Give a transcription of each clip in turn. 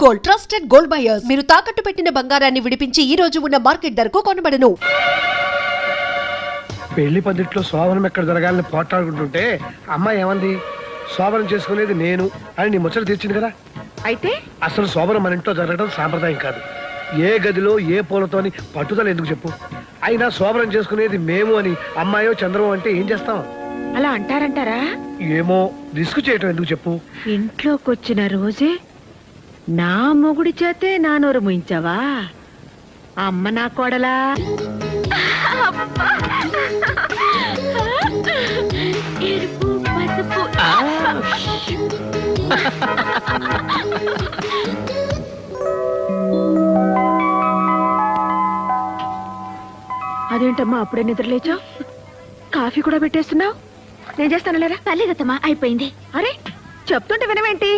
Gold, trusted gold buyers. మీరు తాకట్టు పెట్టిన బంగారాన్ని విడిపించి ఈ రోజు ఉన్న మార్కెట్ ధరకు కొనబడను. పెళ్లి పద్ధతిలో శోభనం ఎక్కడ జరగాలని పోట్లాడుకుంటుంటే అమ్మాయి ఏమంది? శోభనం చేసుకునేది నేను అని నీ ముచ్చట తీర్చింది కదా. అయితే అసలు శోభనం మన ఇంట్లో జరగడం సాంప్రదాయం కాదు. ఏ గదిలో ఏ పూలతోని పట్టుదల ఎందుకు చెప్పు. అయినా శోభనం చేసుకునేది మేము అని అమ్మాయో చంద్రమో అంటే ఏం చేస్తాం? అలా అంటారంటారా? ఏమో, రిస్క్ చేయటం ఎందుకు చెప్పు. ఇంట్లోకి వచ్చిన రోజే నా మొగుడి చేతే నా నోరు ముయించావా? అమ్మ నా కోడలా. ఎరుపు పసుపు. అదేంటమ్మా అప్పుడే నిద్రలేచావు? కాఫీ కూడా పెట్టేస్తున్నావు? నేను చేస్తాను లేరా? పర్లేదమ్మా, అయిపోయింది. అరే చెప్తుంటే వినవేంటి?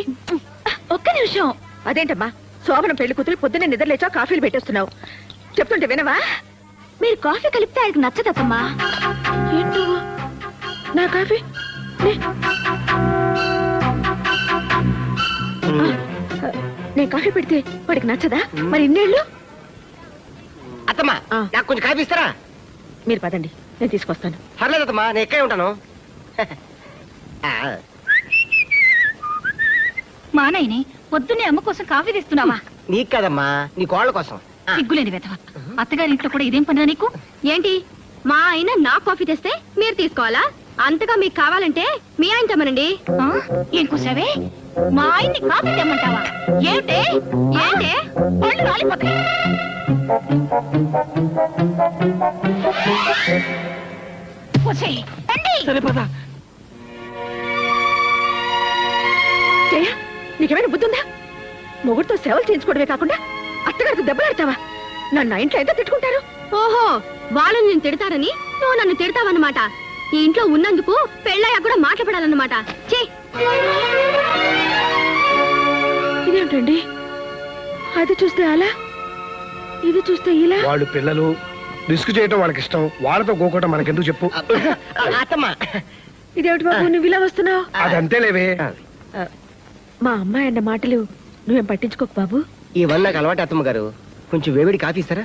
ఒక్క నిమిషం. అదేంటమ్మా శోభన పెళ్లి కూతురు పొద్దున్నే నిద్రలేచావు, కాఫీలు పెట్టేస్తున్నావు. చెప్తుంటే వినవా? మీరు కాఫీ కలిపితే ఆయనకు నచ్చదమ్మా. ఏంటో నా కాఫీ నేను కాఫీ పెడితే వాడికి నచ్చదా? మరి ఇన్నేళ్ళు అత్తమ్మా నాకు కొంచెం కాఫీ ఇస్తారా? మీరు పదండి, నేను తీసుకొస్తాను. పర్లేదమ్మా, నేను ఎక్కడే ఉంటాను. మా నాయనే పొద్దున్నే అమ్మ కోసం కాఫీ తెస్తున్నావా? నీకు కదమ్మా, నీ కోళ్ళ కోసం. సిగ్గులేని వెధవ. అత్తగారి ఇంట్లో కూడా ఇదేం పనిరా నీకు? ఏంటి మా ఆయన నా కాఫీ తెస్తే మీరు తీసుకోవాలా? అంతగా మీకు కావాలంటే మీ ఆయన తెమ్మనండి. ఏం కూసావే? మా ఆయన్ని కాఫీ తెమ్మంటావా? ఏంటే ఏంటే పళ్ళు రాలిపోతాయి. జయ, నీకేమైనా బుద్ధుందా? మొగుడితో సేవలు చేయించుకోవడమే కాకుండా అత్తగారితో దెబ్బలాడతావా? నన్ను ఇంట్లో ఎంత తిట్టుకుంటారు? ఓహో, వాళ్ళు నేను తిడతారని నువ్వు నన్ను తిడతావన్నమాట. ఈ ఇంట్లో ఉన్నందుకు పెళ్ళయ్యా కూడా మాట్లాడాలన్నమాట. చే ఇదేంటండి? అది చూస్తే అలా, ఇది చూస్తే ఇలా. వాళ్ళు పిల్లలు, రిస్క్ చేయటం వాళ్ళకి ఇష్టం. వాళ్ళతో గోకోవటం మనకెందుకు చెప్పు. అత్తమ్మా ఇదేమిటి బాబు నువ్వు ఇలా వస్తున్నావు? అదంతే లేవే. మా అమ్మాయి అన్న మాటలు నువ్వేం పట్టించుకోకు బాబు. ఇవన్నీ నాకు అలవాటు. అత్తమ్మ గారు కొంచెం వేవిడి కాఫీ ఇస్తారా?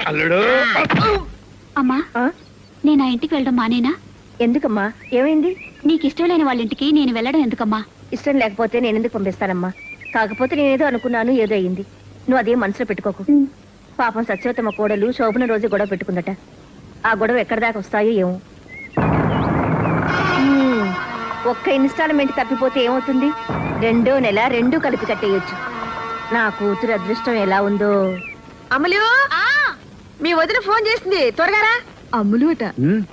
అల్లుడు, అమ్మా, నేను ఆ ఇంటికి వెళ్ళడం మానేనా? ఎందుకమ్మా, ఏమైంది? నీకు ఇష్టం లేని వాళ్ళ ఇంటికి నేను వెళ్ళడం ఎందుకమ్మా? ఇష్టం లేకపోతే నేను ఎందుకు పంపిస్తానమ్మా? కాకపోతే నేనేదో అనుకున్నాను, ఏదో అయింది. నువ్వు అదేం మనసులో పెట్టుకోకు. పాపం సత్యవతమ్మ కోడలు శోభన రోజు గొడవ పెట్టుకుందట. ఆ గొడవ ఎక్కడి దాకా వస్తాయో ఏమో. ఒక్క ఇన్స్టాల్మెంట్ తప్పిపోతే ఏమవుతుంది? 2వ నెల 2 కలిపి కట్టేయొచ్చు. నా కూతురు అదృష్టం ఎలా ఉందో. అమలు, మీ వదిన ఫోన్ చేసింది, త్వరగా. అమ్ములు అట,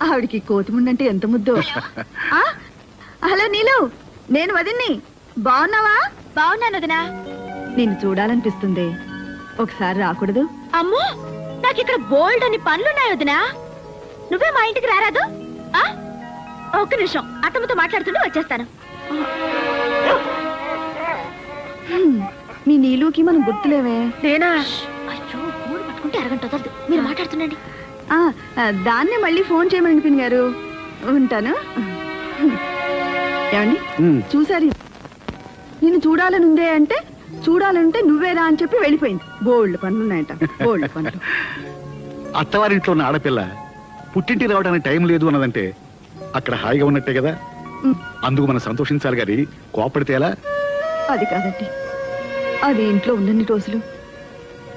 ఆవిడికి కోతిముండంటే ఎంత ముద్దో. హలో నీలు, నేను వదిన్ని. బాగున్నావా? బాగున్నాను వదినా. నిన్ను చూడాలనిపిస్తుంది, ఒకసారి రాకూడదు? అమ్మో, నాకు ఇక్కడ బోల్డ్ అని పనులున్నాయి వదినా. నువ్వే మా ఇంటికి రారాదు? ఒక్క నిమిషం, అత్తమ్మతో మాట్లాడుతుంటే వచ్చేస్తాను. మీ నీలుకి మనం గుర్తులేవే. నేనా? అయ్యో, ఫోన్ పట్టుకుంటే అరగంట వదలదు. మీరు మాట్లాడుతుండండి. దాన్నే మళ్ళీ ఫోన్ చేయమని పిన్ గారు. ఉంటాను. ఏమండి చూసారు, నిన్ను చూడాలనుందే అంటే చూడాలంటే నువ్వేరా అని చెప్పి వెళ్ళిపోయింది. బోల్డ్ పనులున్నాయట, బోల్డ్ పనులు. అత్తవారింట్లో ఉన్న ఆడపిల్ల పుట్టింటి రావడానికి టైం లేదు అన్నదంటే అక్కడ హాయిగా ఉన్నట్టే కదా. అందుకు మనం సంతోషించాలి గాని కోపడితే ఎలా? అది కాదండి, అది ఇంట్లో ఉన్నన్ని రోజులు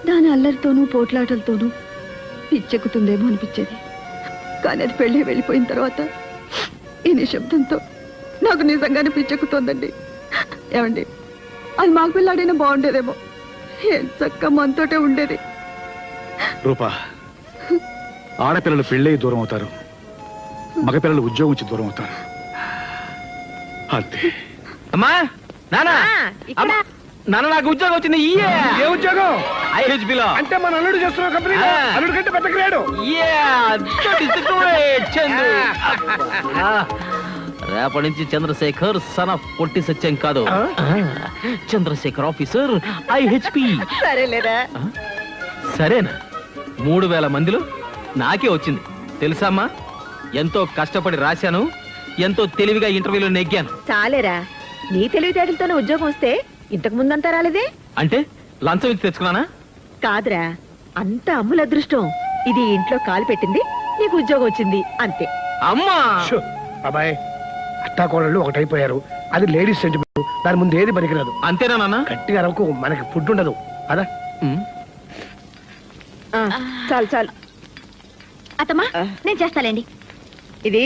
దాని అల్లరితోనూ పోట్లాటలతోనూ పిచ్చెక్కుతుందేమో అనిపించేది. కానీ అది పెళ్ళి వెళ్ళిపోయిన తర్వాత ఈ నిశ్శబ్దంతో నాకు నిజంగానే పిచ్చెక్కుతోందండి. ఏమండి, అది మాకు పిల్లాడైనా బాగుండేదేమో. ఏం చక్క మనతోటే ఉండేది. రూపా, ఆడపిల్లలు పెళ్ళై దూరం అవుతారు, మగపిల్లలు ఉద్యోగం నుంచి దూరం అవుతారు, అంతే. అమ్మా, నానా, నాన్న నాకు ఉద్యోగం వచ్చింది. ఏ ఉద్యోగం? ఐహెచ్బిలో. అంటే మన అల్లుడు చేస్తున్న కంపెనీ. అల్లుడు కంటే పెద్ద గ్రేడు. రేపటి నుంచి చంద్రశేఖర్ సన్ ఆఫ్ పొట్టి సత్యం కాదు, చంద్రశేఖర్ ఆఫీసర్ ఐహెచ్పి. సరేలేరా? సరేనా? 3000 మందిలో నాకే వచ్చింది తెలుసామ్మా. ఎంతో కష్టపడి రాశాను, ఎంతో తెలివిగా ఇంటర్వ్యూలో నెగ్గాను. చాలేరా, నీ తెలివితేటలతోనే ఉద్యోగం వస్తే ఇంతకు ముందంతా రాలేదే? అంటే లంచం ఇచ్చి తెచ్చుకున్నానా? కాదురా, అంత అమ్ముల అదృష్టం. ఇది ఇంట్లో కాలు పెట్టింది, నీకు ఉద్యోగం వచ్చింది అంతే. అమ్మా షో, బాబాయ్ అత్తాకోడళ్ళు ఒకటైపోయారు. అది లేడీస్ సెంటిమెంట్, దాని ముందు ఏది పనికిరాదు. అంతేనా నాన్న? గట్టిగా అరకు, మనకి ఫుడ్ ఉండదు అదా. ఆ, చాలు చాలు. అత్తమ్మా నేను చేస్తాలేండి. ఇది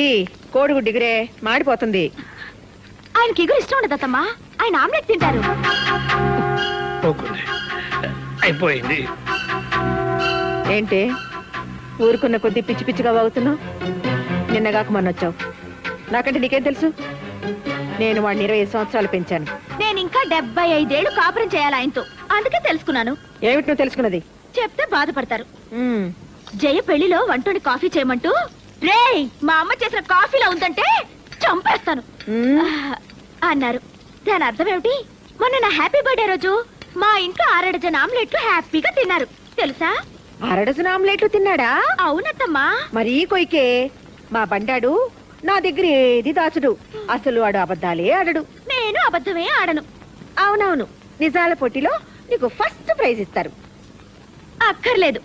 కోడిగుడ్డు ఎగురే మాడిపోతుంది. ఆయనకి ఎగురు ఇష్టం ఉండదు అత్తమ్మా, ఆయన ఆమ్లెట్ తింటారు. పోకుంది. అయిపోయింది. ఏంటి ఊరుకున్న కొద్దీ పిచ్చి పిచ్చిగా వాగుతున్నావు? నిన్నగాక మొన్న వచ్చావు. నాకంటే నీకేం తెలుసు? నేను వాడిని 20 సంవత్సరాలు పెంచాను. నేను ఇంకా 75 ఏళ్ళు కాపురం చేయాలి ఆయనతో, అందుకే తెలుసుకున్నాను. ఏమిటి నువ్వు తెలుసుకున్నది? చెప్తే బాధపడతారు. ఉమ్, జయ పెళ్లిలో వంటోని కాఫీ చేయమంటూ రేయ్ మా అమ్మ చేసిన కాఫీలో ఉందంటే చంపేస్తాను ఉమ్. అన్నారు. దాని అర్థం ఏమిటి? మొన్న నా హ్యాపీ బర్త్డే రోజు మా ఇంట్లో 6 డజన్ ఆమ్లెట్లు హ్యాపీగా తిన్నారు తెలుసా? 6 డజన్ ఆమ్లెట్లు తిన్నాడా? అవునత్తమ్మా. మరీ కొయ్కే. మా బండాడు నా దగ్గర ఏది దాచుడు. అసలు వాడు అబద్ధాలే ఆడడు. నేను అబద్ధమే ఆడను. అవునవును, నిజాల పోటీలో నీకు ఫస్ట్ ప్రైజ్ ఇస్తారు. అక్కర్లేదు,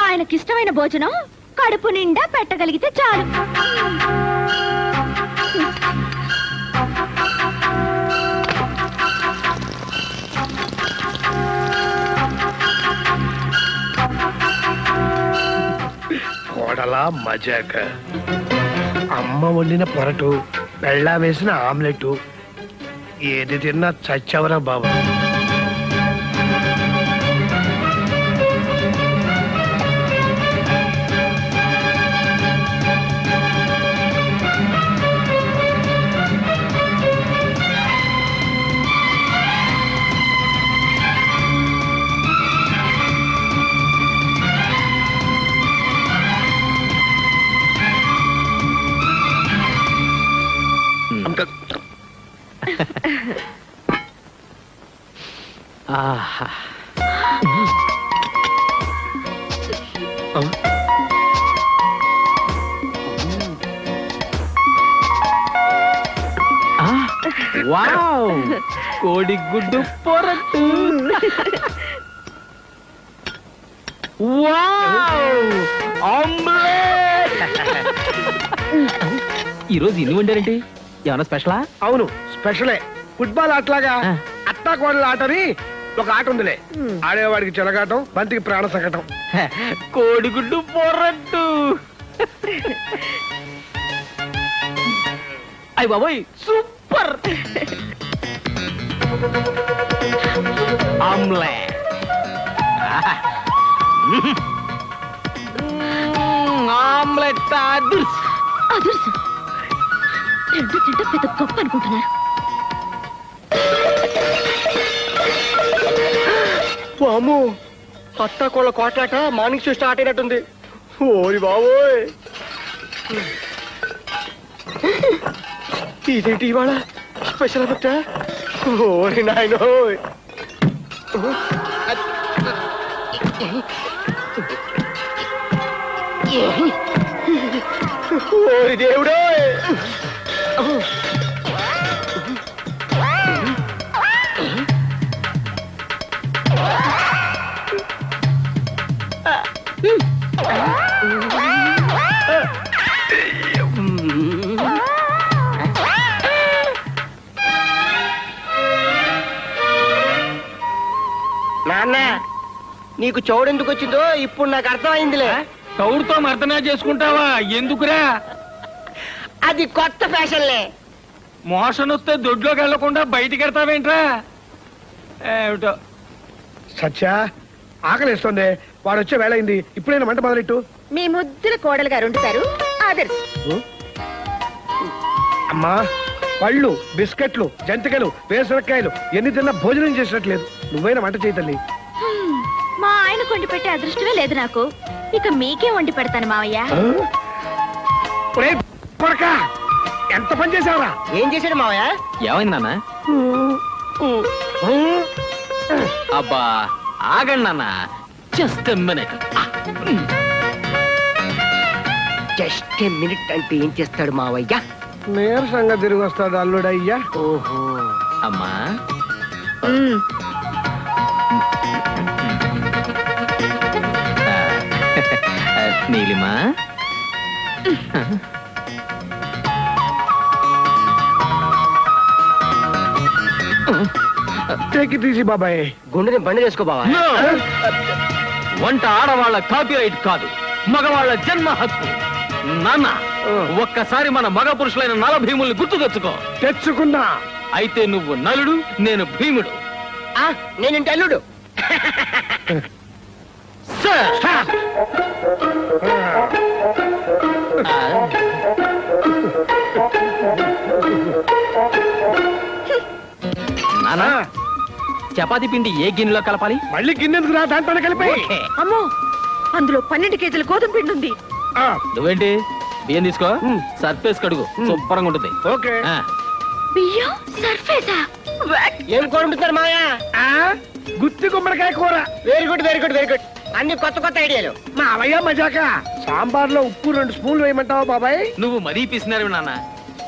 ఆయనకిష్టమైన భోజనం కడుపు నిండా పెట్టగలిగితే చాలు. కోడలా మజాక. అమ్మ వండిన పొరటు, బెళ్ళా వేసిన ఆమ్లెట్, ఏది తిన్నా చచ్చవరా బాబు. ఆహా. ఆ, వావ్, కోడిగుడ్డు పొరట్టు. Wow, omelette. ఈరోజు ఇన్ని వండారేంటి? ఏమన్నా స్పెషలా? అవును, స్పెషలే. ఫుట్బాల్ ఆటలాగా ఆ. అత్తా కోడల ఆటని ఒక ఆట ఉందిలే. ఆడేవాడికి చెలగాటం, బంతికి ప్రాణ సంకటం. కోడిగుడ్డు పొరట్టు. అయ్య బాబోయ్, సూపర్. ఆమ్లెట్. ఆమ్లెట్ అదుర్స్. అదుర్సు రెండు తింటే పెద్ద గొప్ప అనుకుంటున్నారు. అమ్ము, అత్తా కోళ్ళ కోట్లాట మార్నింగ్ షో స్టార్ట్ అయినట్టుంది. ఓరి బాబోయ్, ఇదేంటి ఇవాళ స్పెషల్ ఎఫెక్ట్? ఓరి నాయనోయ్. ఓరి దేవుడోయ్. నాన్న, నీకు చౌడు ఎందుకు వచ్చిందో ఇప్పుడు నాకు అర్థమైందిలే. తౌడుతో మర్దనా చేసుకుంటావా? ఎందుకురా? అది కొత్త ఫ్యాషన్లే. మోషన్ వస్తే దొడ్లోకి వెళ్లకుండా బయటికి వెళ్తావేంట్రా? ఏమిటో. సత్య, ఆకలిస్తుంది. వాడు వచ్చే వేళ అయింది. ఇప్పుడైనా మంట మొదలెట్టు. మీ ముద్దుల కోడలు గారు వండుతారు. ఆదర్శ్. అమ్మా, పళ్ళు, బిస్కెట్లు, జంతికలు, వేసరకాయలు ఎన్ని తిన్నా భోజనం చేసినట్లేదు. నువ్వైనా వంట చేయి తల్లి. మా ఆయన కొండి పెట్టే అదృష్టమే లేదు నాకు. ఇక మీకే వండి పెడతాను మావయ్య. ఒరేయ్ కొడకా, ఎంత పని చేసావురా? ఏం చేశాడు మావయ్య? ఏమైంది నాన్న? అబ్బా ఆగండి నాన్న, జస్ట్ మినిట్. జస్ట్ మినిట్ అంటే ఏం చేస్తాడు మావయ్య? నీరసంగా తిరిగి వస్తాడు అల్లుడయ్యా. ఓహో అమ్మా ఉమ్, నీలిమా టేక్ ఇట్ ఈజీ బాబాయ్. గుండెని బండి చేసుకో బావా. వంట ఆడవాళ్ళ కాపీరైట్ కాదు, మగవాళ్ళ జన్మ హక్కు. నాన్న ఒక్కసారి మన మగ పురుషులైన నల భీముల్ని గుర్తు తెచ్చుకో. తెచ్చుకున్నా. అయితే నువ్వు నలుడు, నేను భీముడు. ఆ, నేను ఇంటి అల్లుడు. సార్ నాన్న చపాతి పిండి ఏ గిన్నెలో కలపాలి? మళ్ళీ గిన్నెందుకు రా, దాంట్లోనే కలిపి. ఓకే. అమ్మో అందులో 12 కేజీల గోధుమ పిండి ఉంది. నువ్వేంటి బియ్యం తీసుకో, సర్ఫేస్ కడుగు, శుభ్రంగా ఉంటుంది. ఓకే. ఆ, బియ్యం సర్ఫేసా? ఏం కూర ఉంటున్నారు మాయా? గుత్తి గుమ్మడికాయ కూర. Very good very good very good. అన్ని కొత్త కొత్త ఐడియాలు. మా అవయ్య మజాక. సాంబార్ లో ఉప్పు 2 స్పూన్లు వేయమంటావా బాబాయ్? నువ్వు మరీ పిసినారు నాన్న.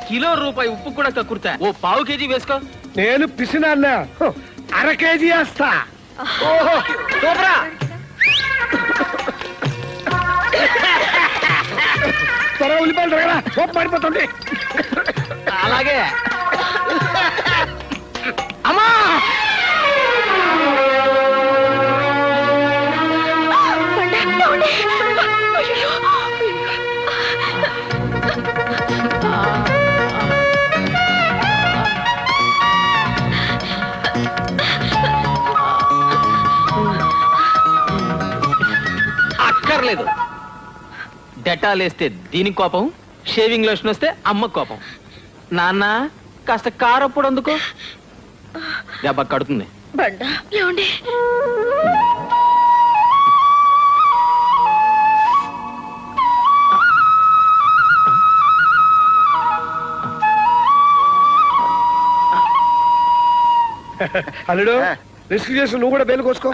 కిలో రూపాయి ఉప్పు కూడా కక్కుర్తా. ఓ పావు కేజీ వేసుకో. నేను పిసినాన్న. 1/2 కేజీ వేస్తా. ఓహో సూపరా. త్వరగా ఉల్లిపాయలు తరగరా, సోపు మారిపోతుంది. అలాగే అమ్మా. అక్కర్లేదు. డెటాల్ వేస్తే దీనికి కోపం, షేవింగ్ లోషన్ వస్తే అమ్మ కోపం. నాన్న కాస్త కారప్పుడు అందుకో, దెబ్బ కడుతుంది. బండా ఏమండి? అల్లుడు రిస్క్ చేసి నువ్వు కూడా బేలు కోసుకో.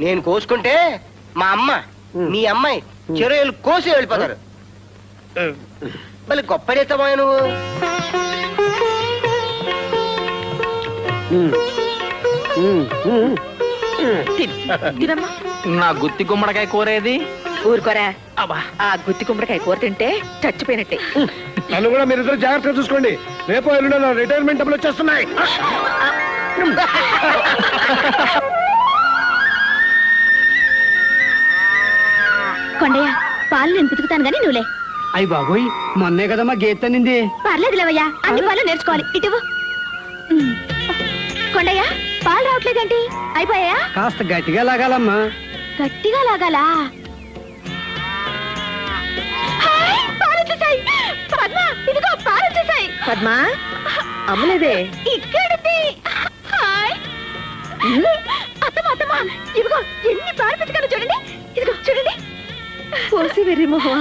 నేను కోసుకుంటే మా అమ్మ మీ అమ్మాయి చెరువులు కోసి వెళ్ళిపోతారు. మళ్ళీ గొప్ప రీతమాయ నువ్వు. తినమ్మా. నా గుత్తి గుమ్మడికాయ కూరేది? ఊరుకోరా. అబ్బా ఆ గుత్తి కుమ్మడికాయ కూర తింటే చచ్చిపోయినట్టే. నన్ను కూడా మీరిద్దరు జాగ్రత్తగా చూసుకోండి. రేపు ఎల్లుండో నా రిటైర్మెంట్ డబ్బులు వచ్చేస్తున్నాయి. కొండయ్య పాలు నేను పితుకుతాను గానీ నువ్వులే. అయ్యి బాబోయ్, మొన్నే కదమ్మా గీత నింది. పర్లేదు లేవయ్యా, అన్ని పాలు నేర్చుకోవాలి. ఇటువు. కొండయ్య పాలు రావట్లేదేంటి? అయిపోయాయా? కాస్త గట్టిగా లాగాలమ్మా. గట్టిగా లాగాలా? హాయ్, పాలు వచ్చేసాయి. పద్మ, ఇదిగో పాలు వచ్చేసాయి. పద్మా అమ్మలేదే. ఇక్కడిది. హాయ్. అత్తమ్మ అత్తమ్మ, ఇదిగో ఎన్ని పాలు పెట్టుకున్నా చూడండి. ఇదిగో చూడండి. పోసి వెర్రి మొహమా,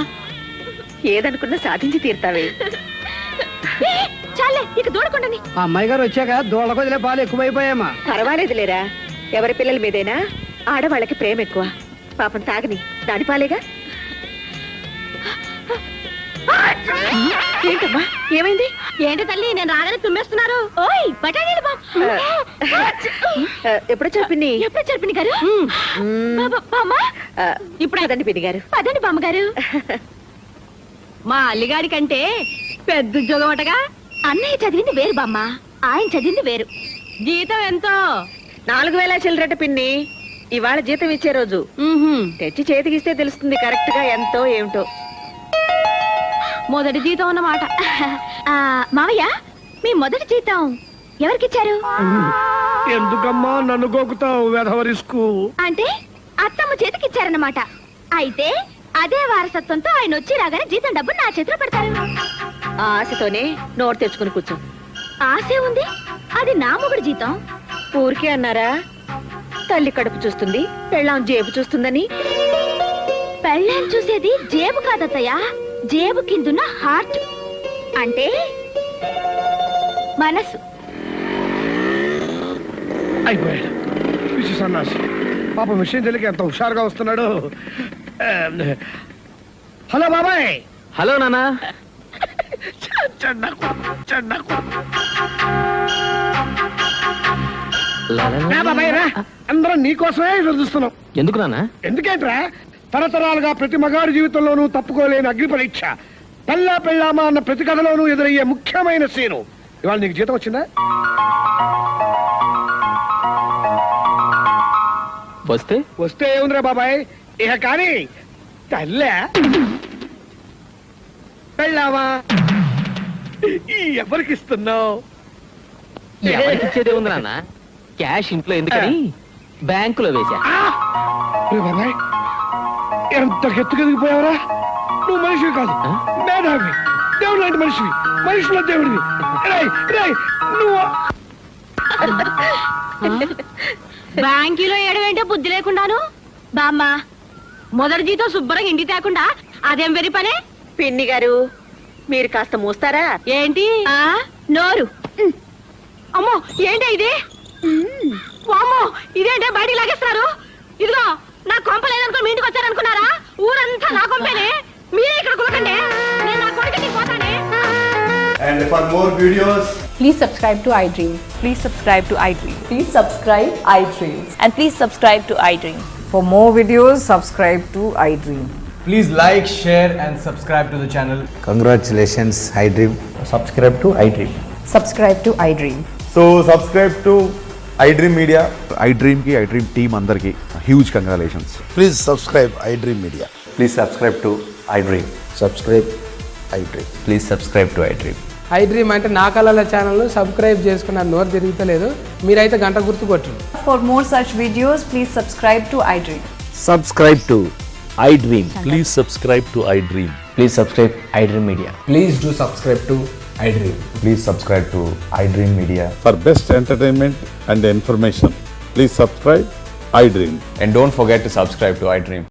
ఏదనుకున్నా సాధించి తీరుతావే. చాలే, ఇక దూడకుండాని. అమ్మాయి గారు వచ్చాక దూడ కొదిలే పాలు ఎక్కువైపోయామా. పర్వాలేదు లేరా, ఎవరి పిల్లల మీదైనా ఆడవాళ్ళకి ప్రేమ ఎక్కువ. పాపం తాగని దాని పాలేగా. ఏంటమ్మా ఏమైంది? ఏంటి తల్లి, నేను రాగానే తుమ్మేస్తున్నారు. ఓయ్ బఠానీలు ఎప్పుడో చెప్పింది. ఎప్పుడు చెప్పిన గారు? బామ్మ, ఇప్పుడు అదండి పిన్ని గారు. పదండి బామ్మగారు. మా అల్లిగాడి కంటే పెద్ద ఉద్యోగం అటగా. అన్నయ్య చదివింది వేరు బామ్మ, ఆయన చదివింది వేరు. జీతం ఎంతో? 4000 చిల్లరట పిన్ని. ఇవాళ జీతం ఇచ్చే రోజు. తెచ్చి చేతికిస్తే తెలుస్తుంది కరెక్ట్ గా ఎంతో ఏమిటో. మొదటి జీతం అన్నమాట. మావయ్య, మీ మొదటి జీతం ఎవరికిచ్చారు? ఎందుకమ్మా నన్ను గోకుతావు వెధవ రిస్కు? అంటే అత్తమ్మ చేతికిచ్చారన్నమాట. అయితే అదే వారసత్వంతో ఆయన వచ్చి రాగానే జీతం డబ్బు నా చేతిలో పెడతారు. ఆ ఆశతోనే నోరు తెచ్చుకుని కూర్చో. ఆశే ఉంది, అది నా మొగుడు జీతం. ఊరికే అన్నారా? తల్లి కడుపు చూస్తుంది, పెళ్ళాం జేబు చూస్తుందని. పెళ్ళాం చూసేది జేబు కాదత్తయ్య, జేబు కిందున్న హార్ట్, అంటే మనసు. అయిపోయాడు పిచ్చి సన్నాసి. పాప విషయం తెలియక ఎంత హుషారుగా వస్తున్నాడు. హలో బాబాయ్. హలో నాన్న. రా బాబాయ్ రా, అందరం నీకోసమే ఎదురు చూస్తున్నాం. ఎందుకు నాన్న? ఎందుకేంట్రా, తరతరాలుగా ప్రతి మగాడి జీవితంలోనూ తప్పుకోలేని అగ్ని పరీక్ష, పెళ్ళా పెళ్ళామా అన్న ప్రతి కథలోనూ ఎదురయ్యే ముఖ్యమైన సీను. ఇవాళ నీకు జీతం వచ్చిందా? వస్తే వస్తే ఏముందిరా బాబాయ్, ఇక కానీ తల్లే పెళ్ళామా ఎవరికి ఇస్తున్నావు? ఎవరికి ఇచ్చేదే ఉంది నాన్న, క్యాష్ ఇంట్లో ఎందుకని బ్యాంకులో వేశా. బాబాయ్ ఎంత ఎత్తుకెదిగిపోయావరా, నువ్వు మనిషివి కాదు, మేధావి, దేవుడు లాంటి మనిషివి, మనిషిలో దేవుడివి. రేయ్, రేయ్, నువ్వు బ్యాంకీలో ఏడవేంటే బుద్ధి లేకుండాను. బామ్మ మొదటి జీతం శుభ్రంగా ఇంటికి తేకుండా అదేం వెరి పనే. పిన్ని గారు మీరు కాస్త మూస్తారా? ఏంటి నోరు? అమ్మో ఏంటి ఇది? అమ్మో ఇదేంటే బయటికి లాగేస్తున్నారు? ఇదిగో నా కొంప లేదనుకో మీ ఇంటికి వచ్చారనుకున్నారా? ఊరంతా నా కొంపేనే, మీరే ఇక్కడ కూకండి, నేను నా కొడుకుని పోతానే. And for more videos, Please subscribe to iDream. Please subscribe to iDream. Please subscribe iDream. And please subscribe to iDream. For more videos, subscribe to iDream. please like, share and subscribe to the channel. Congratulations, iDream. Subscribe to iDream. Subscribe to iDream. So subscribe to iDream Media. iDream కి iDream team అందరికి huge congratulations. Please subscribe iDream Media. Please subscribe to iDream. Subscribe iDream. Please subscribe to iDream. iDream అంటే నా కళల channel subscribe చేసుకున్న నోరు తిరుగుతలేదు, మీరైతే గంట గుర్తు కొట్టండి. For more such videos, please subscribe to iDream. Subscribe to iDream. Please subscribe to iDream. Please subscribe iDream Media. Please do subscribe to iDream. Please subscribe to iDream Media. For best entertainment and information please subscribe iDream. And don't forget to subscribe to iDream.